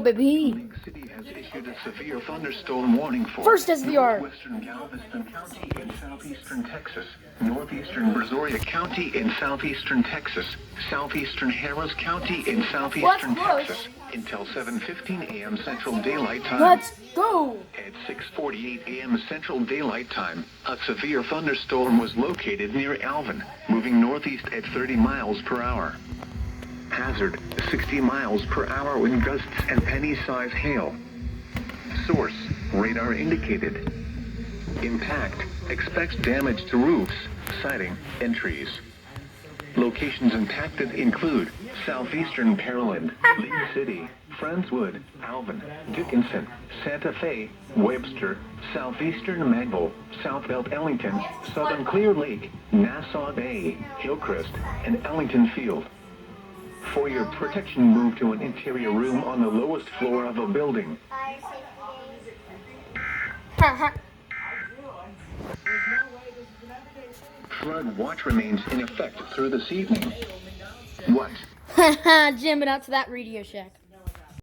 baby. Lake City has issued a severe thunderstorm warning for First SVR. northwestern Galveston County in southeastern Texas, northeastern Brazoria County in southeastern Texas, southeastern Harris County in southeastern close. Texas until 7:15 a.m. Central Daylight Time. Let's go. At 6:48 a.m. Central Daylight Time, a severe thunderstorm was located near Alvin, moving northeast at 30 miles per hour. Hazard, 60 miles per hour wind gusts and penny-size hail. Source, radar indicated. Impact, expects damage to roofs, siding, and trees. Locations impacted include southeastern Pearland, Lee City, Friendswood, Alvin, Dickinson, Santa Fe, Webster, southeastern Magville, South Belt Ellington, southern Clear Lake, Nassau Bay, Hillcrest, and Ellington Field. For your protection, move to an interior room on the lowest floor of a building. Flood watch remains in effect through this evening. What? Jamming out to that Radio Shack.